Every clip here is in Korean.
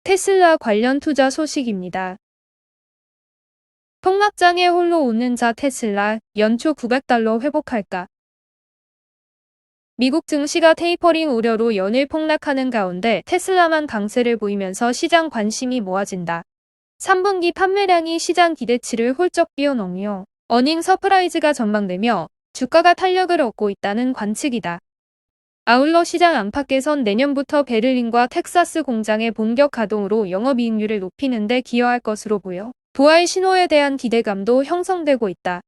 테슬라 관련 투자 소식입니다. 폭락장에 홀로 오는 자 테슬라, 연초 900달러 회복할까? 미국 증시가 테이퍼링 우려로 연일 폭락하는 가운데 테슬라만 강세를 보이면서 시장 관심이 모아진다. 3분기 판매량이 시장 기대치를 훌쩍 뛰어넘며 어닝 서프라이즈가 전망되며 주가가 탄력을 얻고 있다는 관측이다. 아울러 시장 안팎에선 내년부터 베를린과 텍사스 공장의 본격 가동으로 영업이익률을 높이는 데 기여할 것으로 보여 부활 신호에 대한 기대감도 형성되고 있다.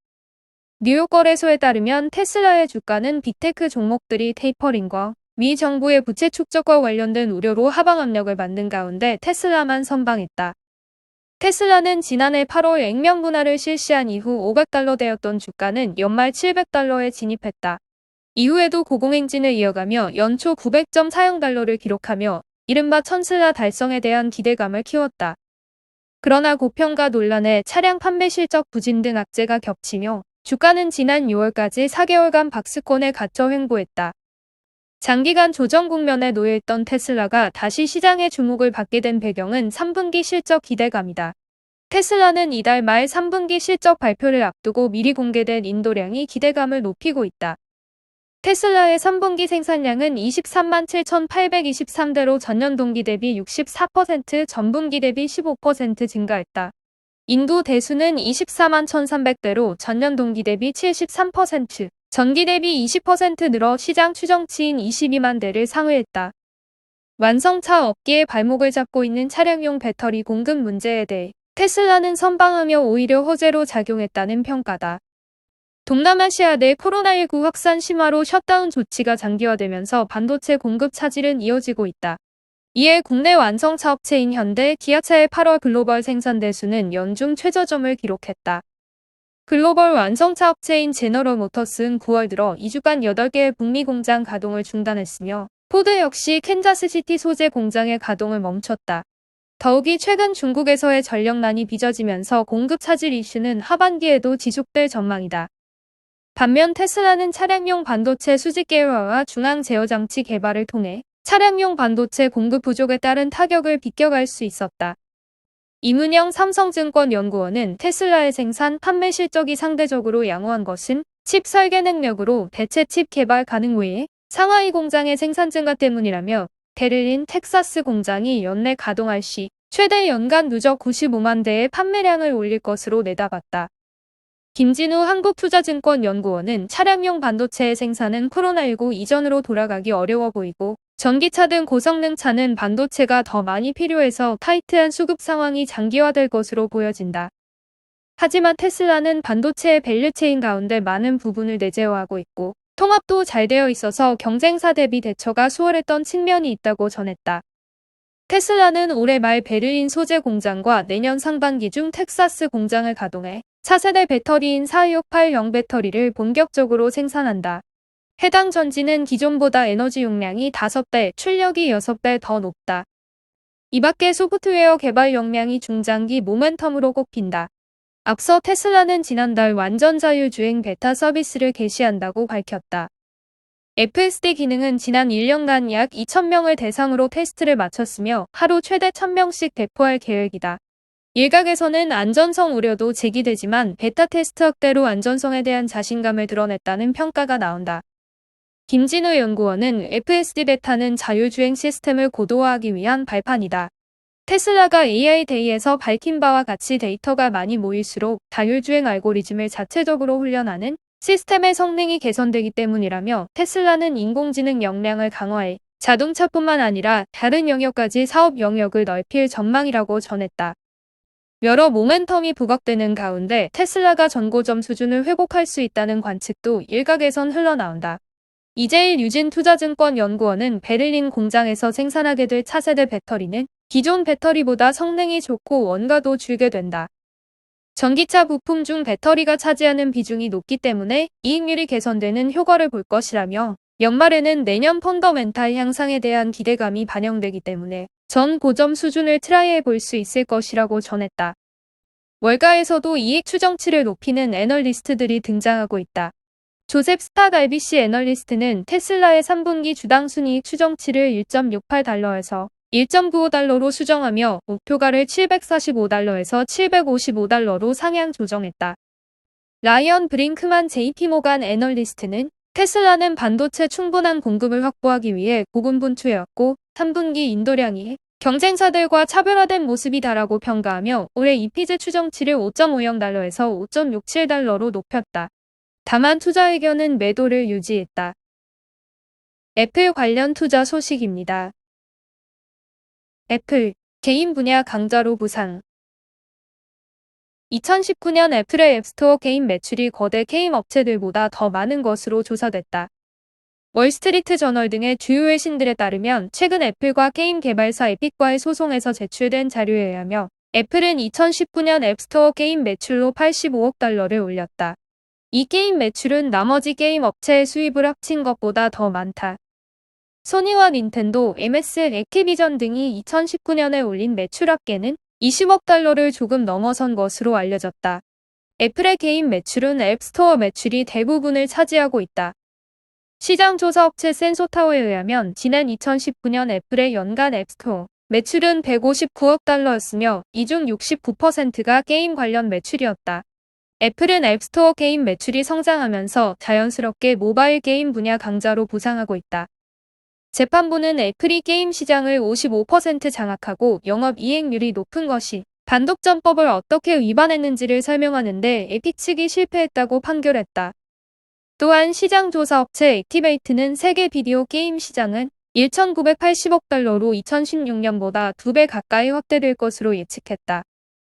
뉴욕 거래소에 따르면 테슬라의 주가는 빅테크 종목들이 테이퍼링과 미 정부의 부채 축적과 관련된 우려로 하방 압력을 받는 가운데 테슬라만 선방했다. 테슬라는 지난해 8월 액면 분할을 실시한 이후 500달러대였던 주가는 연말 700달러에 진입했다. 이후에도 고공행진을 이어가며 연초 900.40달러를 기록하며 이른바 천슬라 달성에 대한 기대감을 키웠다. 그러나 고평가 논란에 차량 판매 실적 부진 등 악재가 겹치며 주가는 지난 6월까지 4개월간 박스권에 갇혀 횡보했다. 장기간 조정 국면에 놓여있던 테슬라가 다시 시장의 주목을 받게 된 배경은 3분기 실적 기대감이다. 테슬라는 이달 말 3분기 실적 발표를 앞두고 미리 공개된 인도량이 기대감을 높이고 있다. 테슬라의 3분기 생산량은 23만 7,823대로 전년 동기 대비 64%, 전분기 대비 15% 증가했다. 인도 대수는 24만 1,300대로 전년 동기 대비 73%, 전기 대비 20% 늘어 시장 추정치인 22만 대를 상회했다. 완성차 업계의 발목을 잡고 있는 차량용 배터리 공급 문제에 대해 테슬라는 선방하며 오히려 호재로 작용했다는 평가다. 동남아시아 내 코로나19 확산 심화로 셧다운 조치가 장기화되면서 반도체 공급 차질은 이어지고 있다. 이에 국내 완성차 업체인 현대, 기아차의 8월 글로벌 생산 대수는 연중 최저점을 기록했다. 글로벌 완성차 업체인 제너럴 모터스는 9월 들어 2주간 8개의 북미 공장 가동을 중단했으며 포드 역시 캔자스시티 소재 공장의 가동을 멈췄다. 더욱이 최근 중국에서의 전력난이 빚어지면서 공급 차질 이슈는 하반기에도 지속될 전망이다. 반면 테슬라는 차량용 반도체 수직 계열화와 중앙 제어 장치 개발을 통해 차량용 반도체 공급 부족에 따른 타격을 비껴갈 수 있었다. 이문영 삼성증권 연구원은 테슬라의 생산, 판매 실적이 상대적으로 양호한 것은 칩 설계 능력으로 대체 칩 개발 가능 외에 상하이 공장의 생산 증가 때문이라며 베를린, 텍사스 공장이 연내 가동할 시 최대 연간 누적 95만 대의 판매량을 올릴 것으로 내다봤다. 김진우 한국투자증권 연구원은 차량용 반도체의 생산은 코로나19 이전으로 돌아가기 어려워 보이고 전기차 등 고성능 차는 반도체가 더 많이 필요해서 타이트한 수급 상황이 장기화될 것으로 보여진다. 하지만 테슬라는 반도체의 밸류체인 가운데 많은 부분을 내재화하고 있고 통합도 잘 되어 있어서 경쟁사 대비 대처가 수월했던 측면이 있다고 전했다. 테슬라는 올해 말 베를린 소재 공장과 내년 상반기 중 텍사스 공장을 가동해 차세대 배터리인 42680 배터리를 본격적으로 생산한다. 해당 전지는 기존보다 에너지 용량이 5배, 출력이 6배 더 높다. 이 밖에 소프트웨어 개발 역량이 중장기 모멘텀으로 꼽힌다. 앞서 테슬라는 지난달 완전 자율주행 베타 서비스를 개시한다고 밝혔다. FSD 기능은 지난 1년간 약 2,000명을 대상으로 테스트를 마쳤으며 하루 최대 1,000명씩 배포할 계획이다. 일각에서는 안전성 우려도 제기되지만 베타 테스트 확대로 안전성에 대한 자신감을 드러냈다는 평가가 나온다. 김진우 연구원은 FSD 베타는 자율주행 시스템을 고도화하기 위한 발판이다. 테슬라가 AI 데이에서 밝힌 바와 같이 데이터가 많이 모일수록 자율주행 알고리즘을 자체적으로 훈련하는 시스템의 성능이 개선되기 때문이라며 테슬라는 인공지능 역량을 강화해 자동차뿐만 아니라 다른 영역까지 사업 영역을 넓힐 전망이라고 전했다. 여러 모멘텀이 부각되는 가운데 테슬라가 전고점 수준을 회복할 수 있다는 관측도 일각에선 흘러나온다. 이재일 유진투자증권 연구원은 베를린 공장에서 생산하게 될 차세대 배터리는 기존 배터리보다 성능이 좋고 원가도 줄게 된다. 전기차 부품 중 배터리가 차지하는 비중이 높기 때문에 이익률이 개선되는 효과를 볼 것이라며 연말에는 내년 펀더멘탈 향상에 대한 기대감이 반영되기 때문에 전 고점 수준을 트라이해 볼 수 있을 것이라고 전했다. 월가에서도 이익 추정치를 높이는 애널리스트들이 등장하고 있다. 조셉 스탁 RBC 애널리스트는 테슬라의 3분기 주당 순이익 추정치를 1.68달러에서 1.95달러로 수정하며 목표가를 745달러에서 755달러로 상향 조정했다. 라이언 브링크만 JP모간 애널리스트는 테슬라는 반도체 충분한 공급을 확보하기 위해 고군분투해왔고 3분기 인도량이 경쟁사들과 차별화된 모습이다라고 평가하며 올해 EPS 추정치를 5.50달러에서 5.67달러로 높였다. 다만 투자 의견은 매도를 유지했다. 애플 관련 투자 소식입니다. 애플, 개인 분야 강자로 부상. 2019년 애플의 앱스토어 게임 매출이 거대 게임 업체들보다 더 많은 것으로 조사됐다. 월스트리트 저널 등의 주요 외신들에 따르면 최근 애플과 게임 개발사 에픽과의 소송에서 제출된 자료에 의하면 애플은 2019년 앱스토어 게임 매출로 85억 달러를 올렸다. 이 게임 매출은 나머지 게임 업체의 수입을 합친 것보다 더 많다. 소니와 닌텐도, MS, 액티비전 등이 2019년에 올린 매출 합계는 20억 달러를 조금 넘어선 것으로 알려졌다. 애플의 게임 매출은 앱스토어 매출이 대부분을 차지하고 있다. 시장조사업체 센소타워에 의하면 지난 2019년 애플의 연간 앱스토어 매출은 159억 달러였으며 이 중 69%가 게임 관련 매출이었다. 애플은 앱스토어 게임 매출이 성장하면서 자연스럽게 모바일 게임 분야 강자로 부상하고 있다. 재판부는 애플이 게임 시장을 55% 장악하고 영업이익률이 높은 것이 반독점법을 어떻게 위반했는지를 설명하는데 에픽 측이 실패했다고 판결했다. 또한 시장조사업체 액티베이트는 세계 비디오 게임 시장은 1,980억 달러로 2016년보다 2배 가까이 확대될 것으로 예측했다.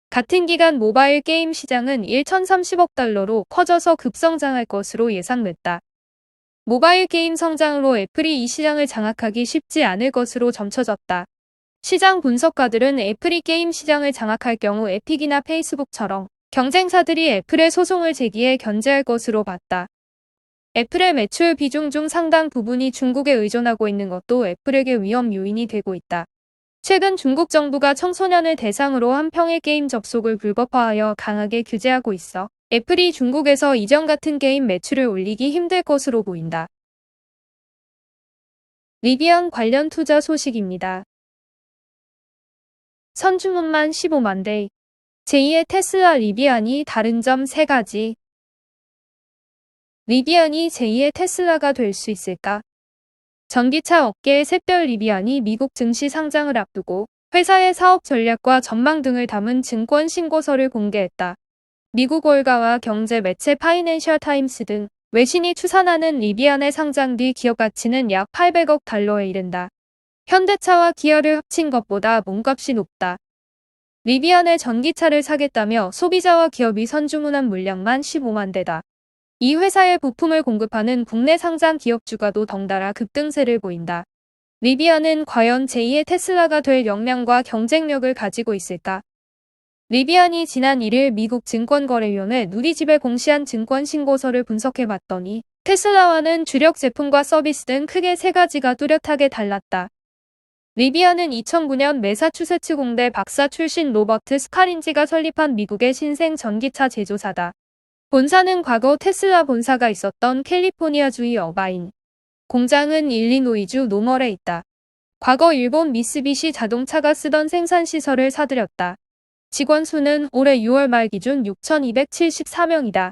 같은 기간 모바일 게임 시장은 1,030억 달러로 커져서 급성장할 것으로 예상됐다. 모바일 게임 성장으로 애플이 이 시장을 장악하기 쉽지 않을 것으로 점쳐졌다. 시장 분석가들은 애플이 게임 시장을 장악할 경우 에픽이나 페이스북처럼 경쟁사들이 애플의 소송을 제기해 견제할 것으로 봤다. 애플의 매출 비중 중 상당 부분이 중국에 의존하고 있는 것도 애플에게 위험 요인이 되고 있다. 최근 중국 정부가 청소년을 대상으로 한 평의 게임 접속을 불법화하여 강하게 규제하고 있어 애플이 중국에서 이전 같은 게임 매출을 올리기 힘들 것으로 보인다. 리비안 관련 투자 소식입니다. 선주문만 15만 대. 제2의 테슬라 리비안이 다른 점 3가지. 리비안이 제2의 테슬라가 될 수 있을까? 전기차 업계의 샛별 리비안이 미국 증시 상장을 앞두고 회사의 사업 전략과 전망 등을 담은 증권 신고서를 공개했다. 미국 월가와 경제 매체 파이낸셜 타임스 등 외신이 추산하는 리비안의 상장 뒤 기업 가치는 약 800억 달러에 이른다. 현대차와 기아를 합친 것보다 몸값이 높다. 리비안의 전기차를 사겠다며 소비자와 기업이 선주문한 물량만 15만 대다. 이 회사의 부품을 공급하는 국내 상장 기업 주가도 덩달아 급등세를 보인다. 리비안은 과연 제2의 테슬라가 될 역량과 경쟁력을 가지고 있을까? 리비안이 지난 1일 미국 증권거래위원회 누리집에 공시한 증권 신고서를 분석해봤더니 테슬라와는 주력 제품과 서비스 등 크게 3가지가 뚜렷하게 달랐다. 리비안은 2009년 매사추세츠 공대 박사 출신 로버트 스카린지가 설립한 미국의 신생 전기차 제조사다. 본사는 과거 테슬라 본사가 있었던 캘리포니아주의 어바인. 공장은 일리노이주 노멀에 있다. 과거 일본 미쓰비시 자동차가 쓰던 생산시설을 사들였다. 직원 수는 올해 6월 말 기준 6,274명이다.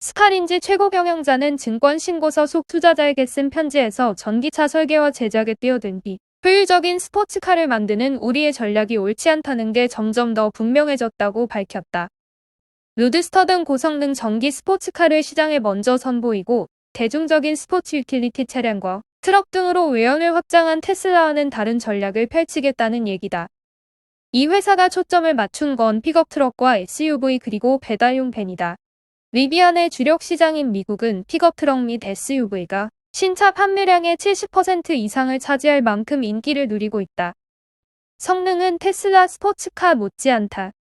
스카린지 최고 경영자는 증권 신고서 속 투자자에게 쓴 편지에서 전기차 설계와 제작에 뛰어든 뒤 효율적인 스포츠카를 만드는 우리의 전략이 옳지 않다는 게 점점 더 분명해졌다고 밝혔다. 로드스터 등 고성능 전기 스포츠카를 시장에 먼저 선보이고 대중적인 스포츠 유틸리티 차량과 트럭 등으로 외연을 확장한 테슬라와는 다른 전략을 펼치겠다는 얘기다. 이 회사가 초점을 맞춘 건 픽업 트럭과 SUV 그리고 배달용 밴이다. 리비안의 주력 시장인 미국은 픽업 트럭 및 SUV가 신차 판매량의 70% 이상을 차지할 만큼 인기를 누리고 있다. 성능은 테슬라 스포츠카 못지않다.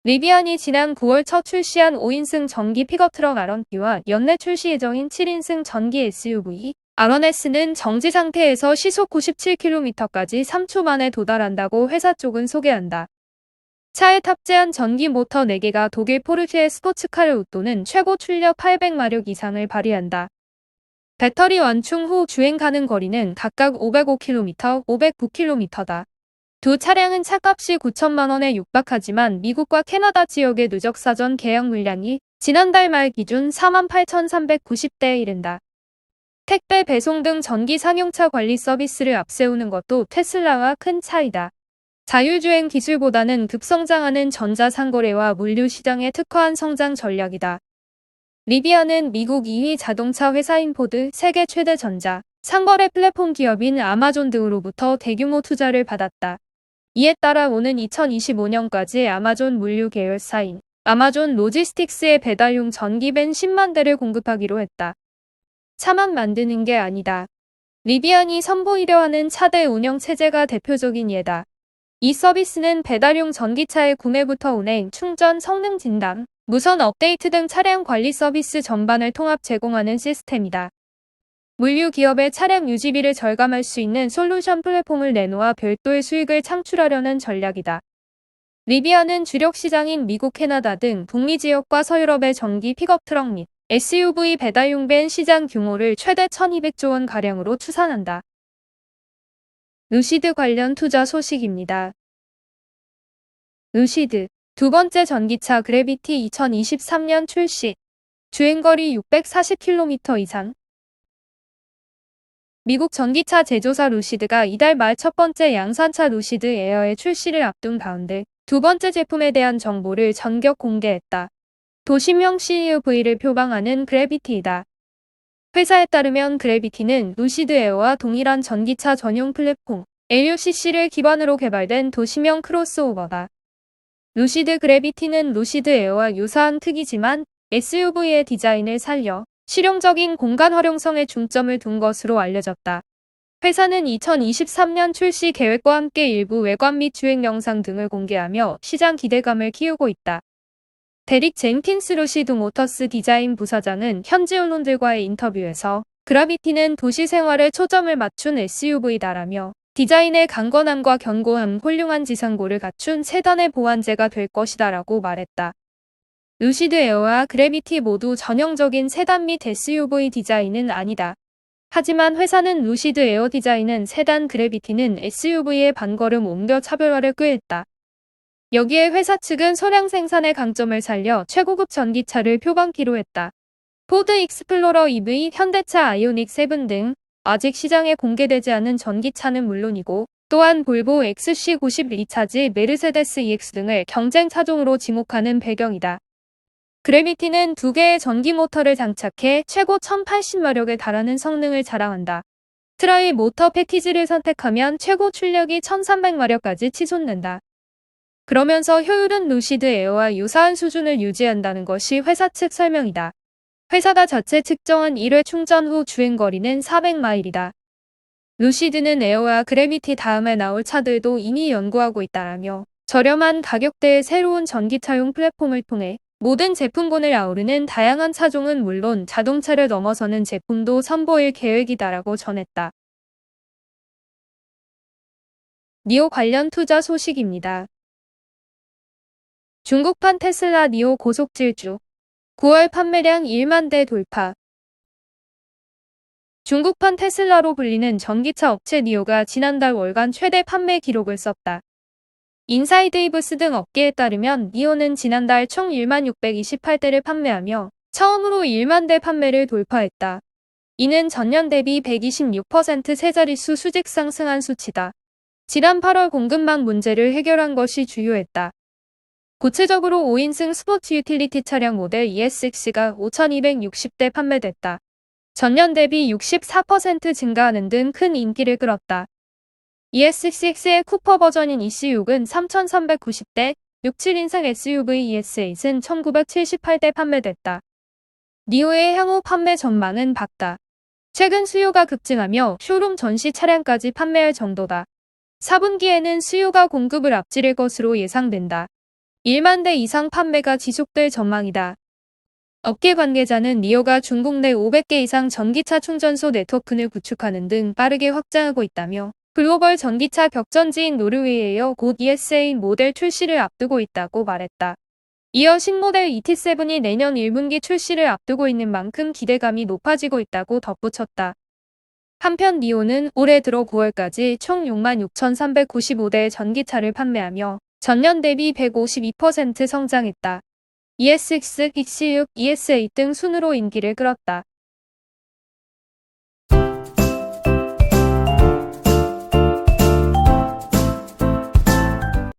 리비안이 지난 9월 첫 출시한 5인승 전기 픽업 트럭 아런티와 연내 출시 예정인 7인승 전기 SUV 아런S는 정지 상태에서 시속 97km까지 3초 만에 도달한다고 회사 쪽은 소개한다. 차에 탑재한 전기 모터 4개가 독일 포르쉐의 스포츠카를 웃도는 최고 출력 800마력 이상을 발휘한다. 배터리 완충 후 주행 가능 거리는 각각 505km, 509km다. 두 차량은 차값이 9천만 원에 육박하지만 미국과 캐나다 지역의 누적 사전 계약 물량이 지난달 말 기준 48,390대에 이른다. 택배 배송 등 전기 상용차 관리 서비스를 앞세우는 것도 테슬라와 큰 차이다. 자율주행 기술보다는 급성장하는 전자상거래와 물류 시장에 특화한 성장 전략이다. 리비아는 미국 2위 자동차 회사인 포드, 세계 최대 전자, 상거래 플랫폼 기업인 아마존 등으로부터 대규모 투자를 받았다. 이에 따라 오는 2025년까지 아마존 물류 계열사인 아마존 로지스틱스의 배달용 전기밴 10만 대를 공급하기로 했다. 차만 만드는 게 아니다. 리비안이 선보이려 하는 차대 운영 체제가 대표적인 예다. 이 서비스는 배달용 전기차의 구매부터 운행, 충전, 성능 진단, 무선 업데이트 등 차량 관리 서비스 전반을 통합 제공하는 시스템이다. 물류 기업의 차량 유지비를 절감할 수 있는 솔루션 플랫폼을 내놓아 별도의 수익을 창출하려는 전략이다. 리비아는 주력 시장인 미국, 캐나다 등 북미 지역과 서유럽의 전기 픽업 트럭 및 SUV 배달용 밴 시장 규모를 최대 1,200조 원 가량으로 추산한다. 루시드 관련 투자 소식입니다. 루시드, 두 번째 전기차 그래비티 2023년 출시, 주행거리 640km 이상. 미국 전기차 제조사 루시드가 이달 말 첫 번째 양산차 루시드 에어의 출시를 앞둔 가운데 두 번째 제품에 대한 정보를 전격 공개했다. 도심형 CUV를 표방하는 그래비티이다. 회사에 따르면 그래비티는 루시드 에어와 동일한 전기차 전용 플랫폼 LUCC를 기반으로 개발된 도심형 크로스오버다. 루시드 그래비티는 루시드 에어와 유사한 크기지만 SUV의 디자인을 살려 실용적인 공간 활용성에 중점을 둔 것으로 알려졌다. 회사는 2023년 출시 계획과 함께 일부 외관 및 주행 영상 등을 공개하며 시장 기대감을 키우고 있다. 데릭 젠킨스 루시드 모터스 디자인 부사장은 현지 언론들과의 인터뷰에서 그래비티는 도시 생활에 초점을 맞춘 SUV다라며 디자인의 강건함과 견고함, 훌륭한 지상고를 갖춘 세단의 보완제가 될 것이다라고 말했다. 루시드 에어와 그래비티 모두 전형적인 세단 및 SUV 디자인은 아니다. 하지만 회사는 루시드 에어 디자인은 세단, 그래비티는 SUV의 반걸음 옮겨 차별화를 꾀했다. 여기에 회사 측은 소량 생산의 강점을 살려 최고급 전기차를 표방키로 했다. 포드 익스플로러 EV, 현대차 아이오닉 7 등 아직 시장에 공개되지 않은 전기차는 물론이고 또한 볼보 XC90 차지, 메르세데스 EX 등을 경쟁 차종으로 지목하는 배경이다. 그래비티는 두 개의 전기 모터를 장착해 최고 1080마력에 달하는 성능을 자랑한다. 트라이 모터 패키지를 선택하면 최고 출력이 1300마력까지 치솟는다. 그러면서 효율은 루시드 에어와 유사한 수준을 유지한다는 것이 회사 측 설명이다. 회사가 자체 측정한 1회 충전 후 주행거리는 400마일이다. 루시드는 에어와 그래비티 다음에 나올 차들도 이미 연구하고 있다라며 저렴한 가격대의 새로운 전기차용 플랫폼을 통해 모든 제품군을 아우르는 다양한 차종은 물론 자동차를 넘어서는 제품도 선보일 계획이다라고 전했다. 니오 관련 투자 소식입니다. 중국판 테슬라 니오 고속 질주, 9월 판매량 1만 대 돌파. 중국판 테슬라로 불리는 전기차 업체 니오가 지난달 월간 최대 판매 기록을 썼다. 인사이드이브스 등 업계에 따르면 니오는 지난달 총 1만 628대를 판매하며 처음으로 1만 대 판매를 돌파했다. 이는 전년 대비 126% 세 자릿수 수직 상승한 수치다. 지난 8월 공급망 문제를 해결한 것이 주요했다. 구체적으로 5인승 스포츠 유틸리티 차량 모델 ES6가 5,260대 판매됐다. 전년 대비 64% 증가하는 등 큰 인기를 끌었다. ES6의 쿠퍼 버전인 EC6은 3,390대, 6, 7인승 SUV ES8은 1,978대 판매됐다. 니오의 향후 판매 전망은 밝다. 최근 수요가 급증하며 쇼룸 전시 차량까지 판매할 정도다. 4분기에는 수요가 공급을 앞지를 것으로 예상된다. 1만 대 이상 판매가 지속될 전망이다. 업계 관계자는 니오가 중국 내 500개 이상 전기차 충전소 네트워크를 구축하는 등 빠르게 확장하고 있다며 글로벌 전기차 격전지인 노르웨이에 이어 곧 ES8 모델 출시를 앞두고 있다고 말했다. 이어 신모델 ET7이 내년 1분기 출시를 앞두고 있는 만큼 기대감이 높아지고 있다고 덧붙였다. 한편 니오는 올해 들어 9월까지 총 66,395대의 전기차를 판매하며 전년 대비 152% 성장했다. ES6, EC6, ES8 등 순으로 인기를 끌었다.